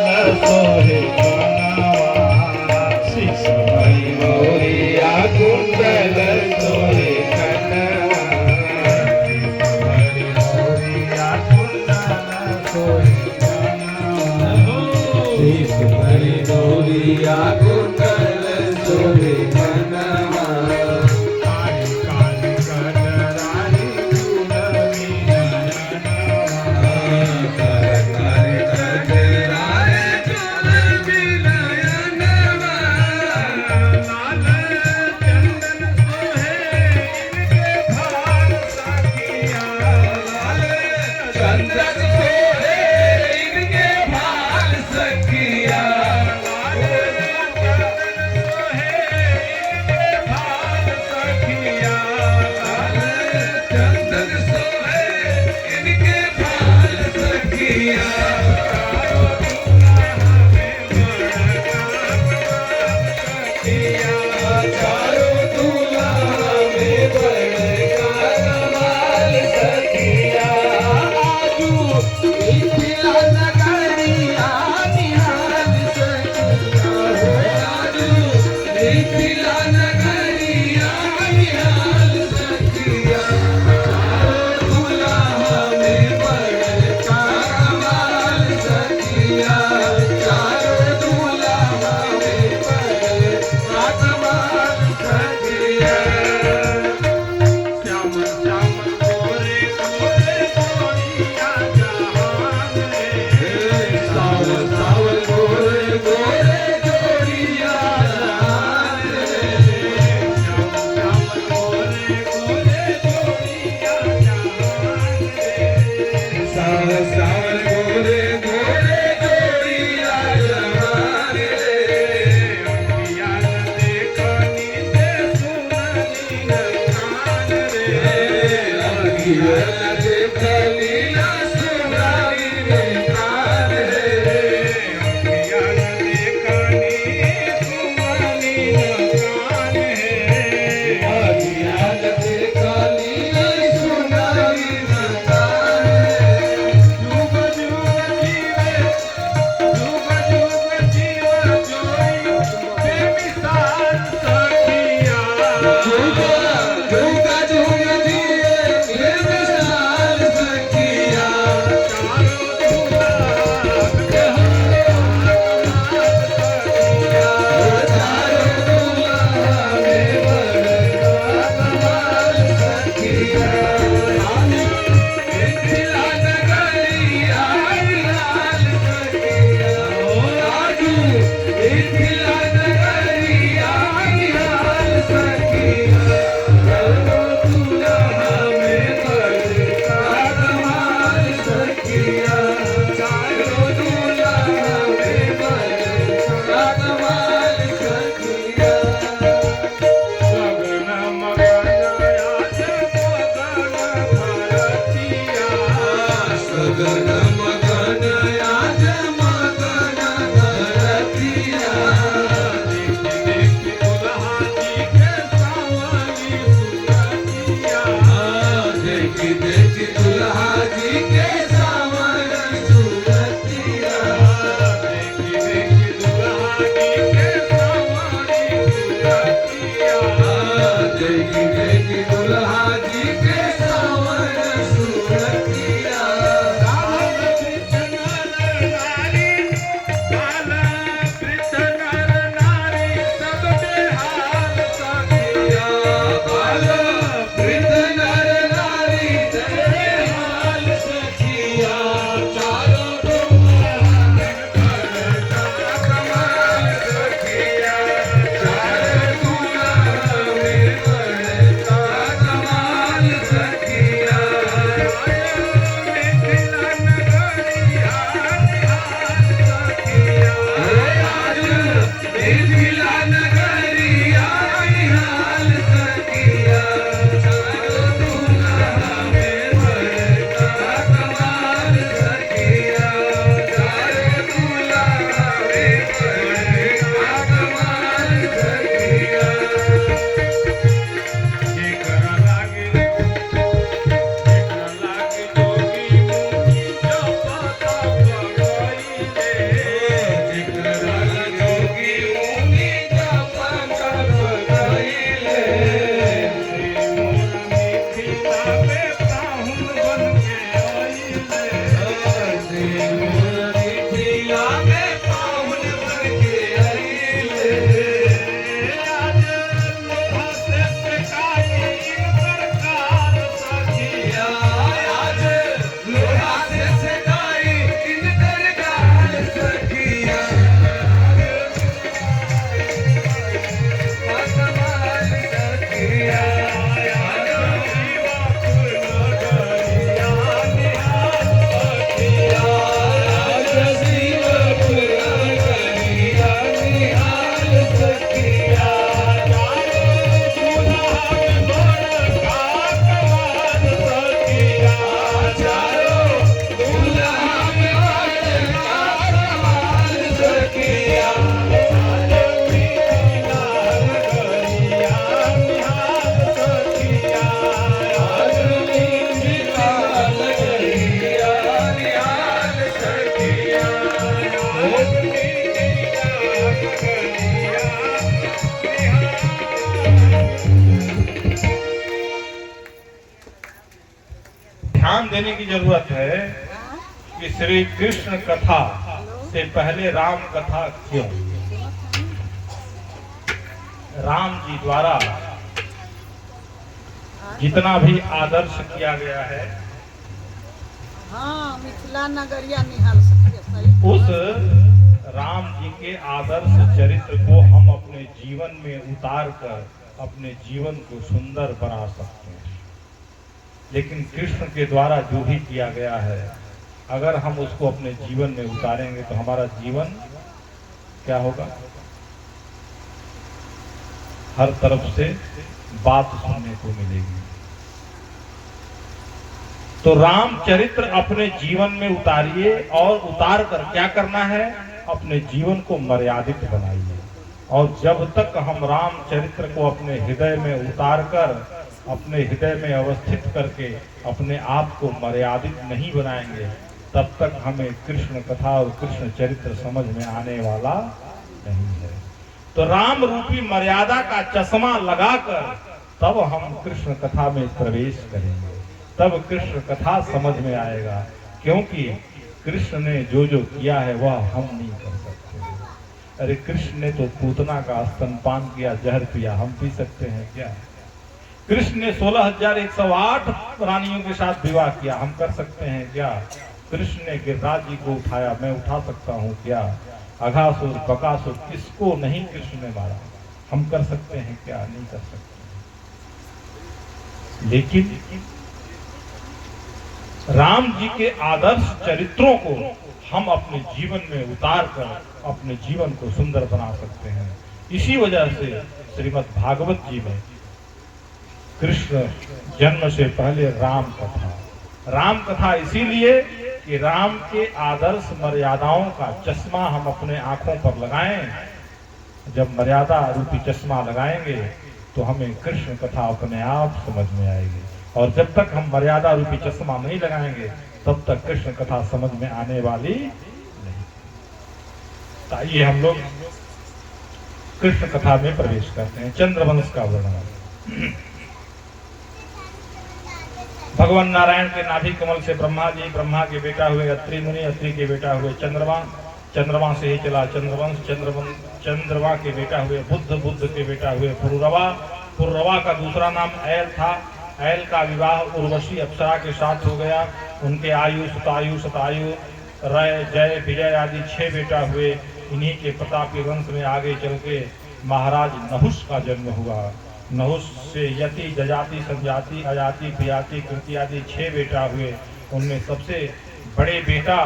सोहे कनवा शीश भरी मोरिया कुंडल सोहे कनवा भरी मोरिया कुंडल सोहे कनवा शीश भरी मोरिया कुंडल सोहे कनवा काली काली कटराई कुंडली देने की जरूरत है कि श्री कृष्ण कथा से पहले राम कथा क्यों? राम जी द्वारा जितना भी आदर्श किया गया है, हाँ, मिथिला नगरिया निहाल सकते सही। उस राम जी के आदर्श चरित्र को हम अपने जीवन में उतार कर अपने जीवन को सुंदर बना सकते हैं। लेकिन कृष्ण के द्वारा जो भी किया गया है, अगर हम उसको अपने जीवन में उतारेंगे तो हमारा जीवन क्या होगा? हर तरफ से बात सुनने को मिलेगी। तो रामचरित्र अपने जीवन में उतारिए और उतार कर क्या करना है? अपने जीवन को मर्यादित बनाइए। और जब तक हम रामचरित्र को अपने हृदय में उतार कर अपने हृदय में अवस्थित करके अपने आप को मर्यादित नहीं बनाएंगे, तब तक हमें कृष्ण कथा और कृष्ण चरित्र समझ में आने वाला नहीं है। तो राम रूपी मर्यादा का चश्मा लगाकर तब हम कृष्ण कथा में प्रवेश करेंगे, तब कृष्ण कथा समझ में आएगा। क्योंकि कृष्ण ने जो जो किया है वह हम नहीं कर सकते। अरे कृष्ण ने तो पूतना का स्तनपान किया, जहर पिया, हम पी सकते हैं क्या? कृष्ण ने 16,108 रानियों के साथ विवाह किया, हम कर सकते हैं क्या? कृष्ण ने गिरिराज जी को उठाया, मैं उठा सकता हूँ क्या? अघासुर बकासुर किसको नहीं कृष्ण ने मारा, हम कर सकते हैं क्या? नहीं कर सकते। लेकिन राम जी के आदर्श चरित्रों को हम अपने जीवन में उतार कर अपने जीवन को सुंदर बना सकते हैं। इसी वजह से श्रीमद् भागवत जी में कृष्ण जन्म से पहले राम कथा इसीलिए कि राम के आदर्श मर्यादाओं का चश्मा हम अपने आंखों पर लगाएं। जब मर्यादा रूपी चश्मा लगाएंगे तो हमें कृष्ण कथा अपने आप समझ में आएगी। और जब तक हम मर्यादा रूपी चश्मा नहीं लगाएंगे तब तक कृष्ण कथा समझ में आने वाली नहीं। आइए हम लोग कृष्ण कथा में प्रवेश करते हैं। चंद्रवंश का वर्णन। भगवान नारायण के नाभि कमल से ब्रह्मा जी, ब्रह्मा के बेटा हुए अत्रि मुनि, अत्रि के बेटा हुए चंद्रमा, चंद्रमा से ही चला चंद्रवंश, चंद्रमा के बेटा हुए बुद्ध, बुद्ध के बेटा हुए पुरुरवा, पुरुरवा का दूसरा नाम ऐल था। ऐल का विवाह उर्वशी अप्सरा के साथ हो गया। उनके आयु, शतायु, शतायु, रय, जय, विजय आदि 6 बेटा हुए। इन्हीं के प्रतापी वंश में आगे चल के महाराज नहुष का जन्म हुआ। नहुष से यति, जजाति, संजाति, अजाति, प्रियाति, कृति आदि 6 बेटा हुए। उनमें सबसे बड़े बेटा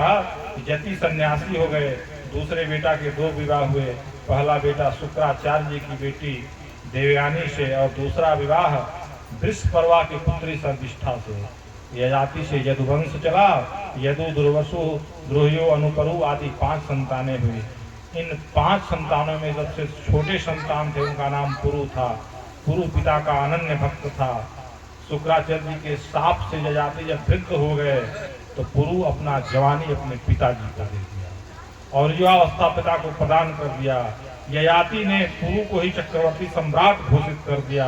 यति सन्यासी हो गए। दूसरे बेटा के 2 विवाह हुए। पहला बेटा शुक्राचार्य जी की बेटी देवयानी से और दूसरा विवाह वृषपर्वा की पुत्री संविष्ठा से। यजाति से यदुवंश चला। यदु, दुर्वसु, द्रोहियो, अनुपरु आदि 5 संतानें हुई। इन 5 संतानों में सबसे छोटे संतान थे, उनका नाम पुरु था। पुरु पिता का अनन्य भक्त था। शुक्राचार्य जी के शाप से यजाति जब वृद्ध हो गए तो पुरु अपना जवानी अपने पिताजी को दे दिया और युवावस्था पिता को प्रदान कर दिया। ययाति ने पुरु को ही चक्रवर्ती सम्राट घोषित कर दिया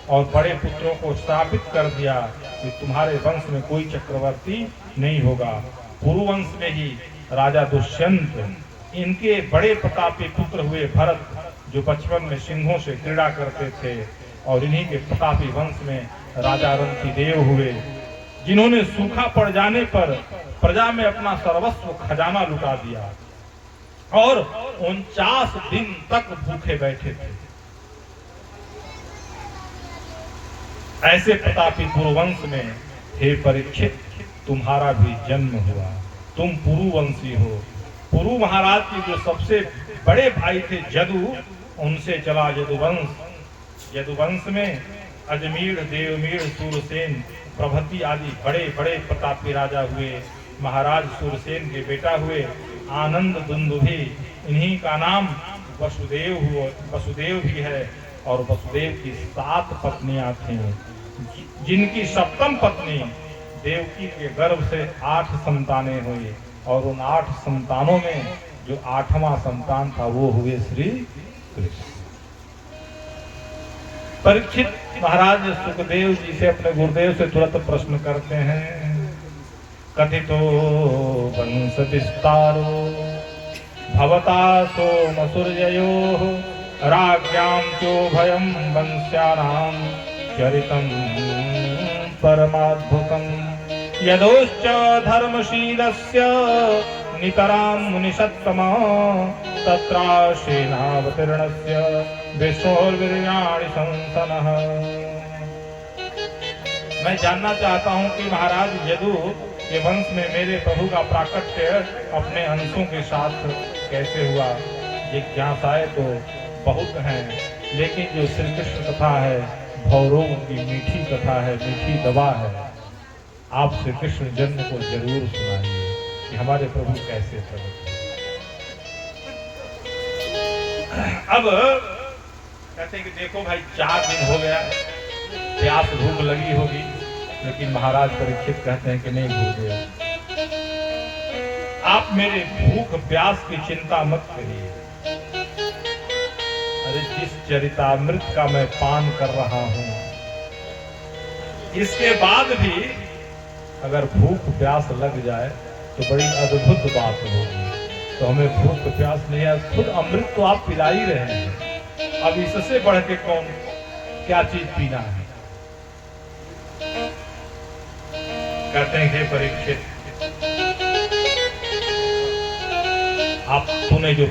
और बड़े पुत्रों को स्थापित कर दिया कि तुम्हारे वंश में कोई चक्रवर्ती नहीं होगा। पुरु वंश में ही राजा दुष्यंत, इनके बड़े प्रतापी पुत्र हुए भरत, जो बचपन में सिंहों से क्रीड़ा करते थे, और इन्हीं के प्रतापी वंश में राजा रंतिदेव हुए, जिन्होंने सूखा पड़ जाने पर प्रजा में अपना सर्वस्व खजाना लुटा दिया और 49 दिन तक भूखे बैठे थे। ऐसे प्रतापी पुरुवंश में हे परीक्षित, तुम्हारा भी जन्म हुआ, तुम पुरुवंशी हो। पुरु महाराज के जो सबसे बड़े भाई थे जदु, उनसे चला यदुवंश। यदुवंश में अजमेर, देवमेर, सूरसेन प्रभृति आदि बड़े बड़े प्रतापी राजा हुए। महाराज सूरसेन के बेटा हुए आनंद दुंदुभि, इन्हीं का नाम वसुदेव हुआ। वसुदेव भी है और वसुदेव की 7 पत्नियां थीं, जिनकी 7वीं पत्नी देवकी के गर्भ से 8 संतानें हुई और उन 8 संतानों में जो 8वां संतान था वो हुए श्री कृष्ण। परीक्षित महाराज सुखदेव जी से अपने गुरुदेव से तुरंत प्रश्न करते हैं, कथितो वंश विस्तारो भवता सोमसूर्ययोः राज्ञां चोभयं वंश्यानां चरितं परमाद्भुतम् यदोश्च धर्मशीलस्य नितरां मुनिषत्तमा तत्राश्रेणावतीर्णस्य विष्णोर्वीर्याणि संसनः। मैं जानना चाहता हूं कि महाराज यदु के वंश में मेरे प्रभु का प्राकट्य अपने अंशों के साथ कैसे हुआ। जिज्ञासाएं तो बहुत हैं, लेकिन जो श्री कृष्ण कथा है भौरों की मीठी कथा है, मीठी दवा है। आप श्री कृष्ण जन्म को जरूर सुनाइए कि हमारे प्रभु कैसे प्रकट। अब कहते हैं कि देखो भाई 4 दिन हो गया, प्यास भूख लगी होगी, लेकिन महाराज परीक्षित कहते हैं कि नहीं भूख गया। आप मेरे भूख प्यास की चिंता मत करिए। अरे जिस चरितामृत का मैं पान कर रहा हूं, इसके बाद भी अगर भूख प्यास लग जाए तो बड़ी अद्भुत बात होगी। तो हमें भूख प्यास नहीं है, खुद अमृत तो आप पिला ही रहे हैं। अब इससे बढ़ के कौन क्या चीज पीना है। कहते हैं हे परीक्षित, आप तूने जो